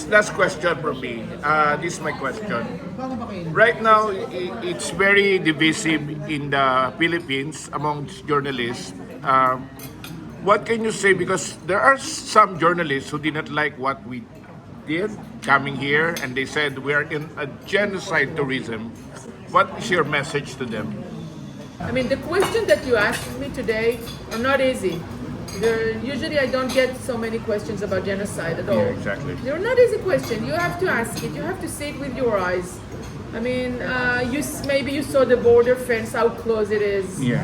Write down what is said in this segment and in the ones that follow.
last question from me. This is my question. Right now, it's very divisive in the Philippines amongst journalists. What can you say? Because there are some journalists who did not like what we did coming here, and they said we are in a genocide tourism. What is your message to them? I mean, the question that you asked me today are not easy. Usually I don't get so many questions about genocide at all. Yeah, exactly. They're not easy questions. You have to ask it. You have to see it with your eyes. I mean, maybe you saw the border fence, how close it is. Yeah.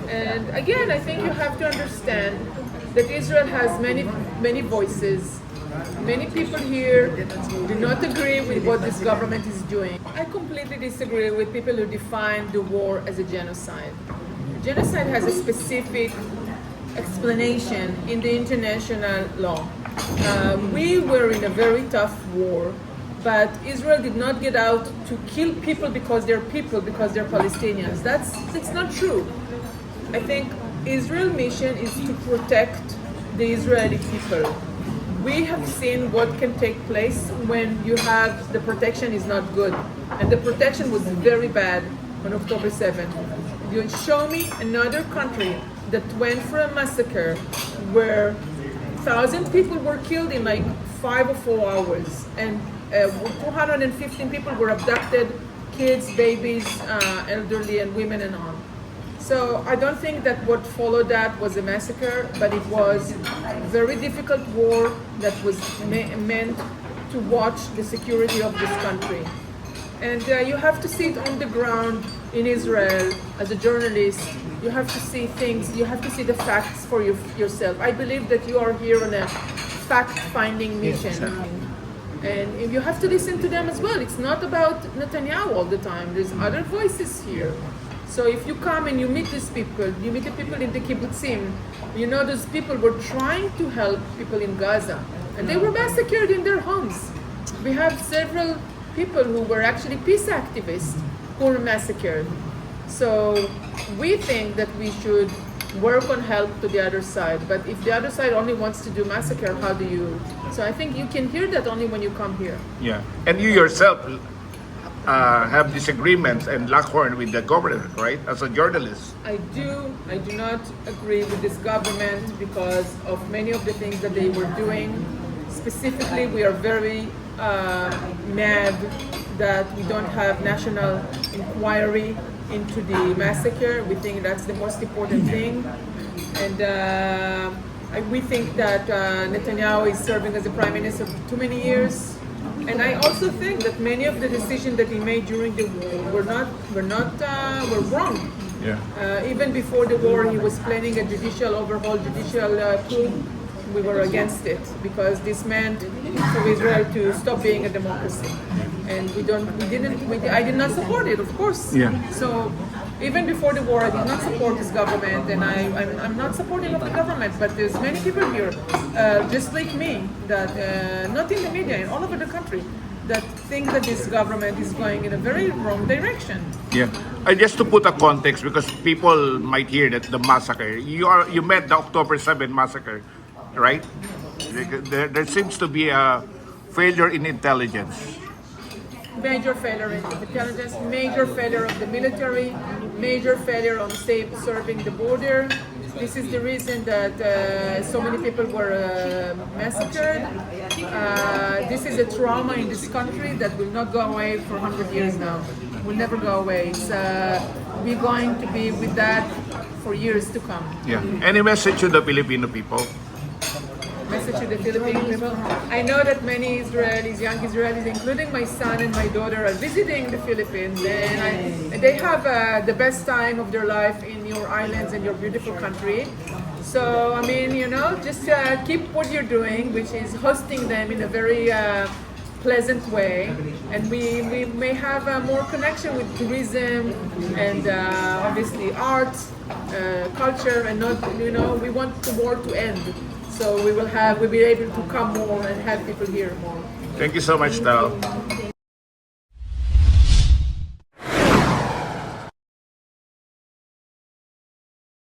And again, I think you have to understand that Israel has many voices. Many people here do not agree with what this government is doing. I completely disagree with people who define the war as a genocide. Genocide has a specific explanation in the international law. We were in a very tough war, but Israel did not get out to kill people, because they're Palestinians. That's not true. I think Israel's mission is to protect the Israeli people. We have seen what can take place when the protection is not good, and the protection was very bad on October 7th. You show me another country that went for a massacre where 1,000 people were killed in like 5 or 4 hours, and 215 people were abducted, kids, babies, elderly, and women and on. So I don't think that what followed that was a massacre, but it was a very difficult war that was meant to watch the security of this country. And you have to see it on the ground in Israel as a journalist. You have to see things, you have to see the facts for yourself. I believe that you are here on a fact-finding mission. And you have to listen to them as well. It's not about Netanyahu all the time. There's other voices here. So if you come and you meet these people, you meet the people in the kibbutzim, you know those people were trying to help people in Gaza, and they were massacred in their homes. We have several people who were actually peace activists who were massacred. So we think that we should work on help to the other side. But if the other side only wants to do massacre, how do you? So I think you can hear that only when you come here. Yeah. And you yourself have disagreements and lock horn with the government, right? As a journalist. I do not agree with this government because of many of the things that they were doing. Specifically, we are very mad that we don't have national inquiry into the massacre. We think that's the most important thing. And we think that Netanyahu is serving as the prime minister for too many years. And I also think that many of the decisions that he made during the war were wrong. Yeah. Even before the war, he was planning a judicial coup. We were against it because this meant for Israel to stop being a democracy, and I did not support it, of course. Yeah. So even before the war, I did not support this government, and I'm not supporting of the government. But there's many people here, just like me, that not in the media, in all over the country, that think that this government is going in a very wrong direction. Yeah. Just to put a context, because people might hear that the massacre. You met the October 7th massacre, right? There seems to be a failure in intelligence. Major failure in intelligence, major failure of the military, major failure on serving the border. This is the reason that so many people were massacred. This is a trauma in this country that will not go away for 100 years now. Will never go away. We're going to be with that for years to come. Yeah. Any message to the Filipino people? Message to the Filipino people. I know that many Israelis, young Israelis, including my son and my daughter, are visiting the Philippines, and they have the best time of their life in your islands and your beautiful country. So, I mean, just keep what you're doing, which is hosting them in a very pleasant way, and we may have more connection with tourism and obviously art, culture, and not, we want the war to end. So we'll be able to come more and have people here more. Thank you so much, Tal.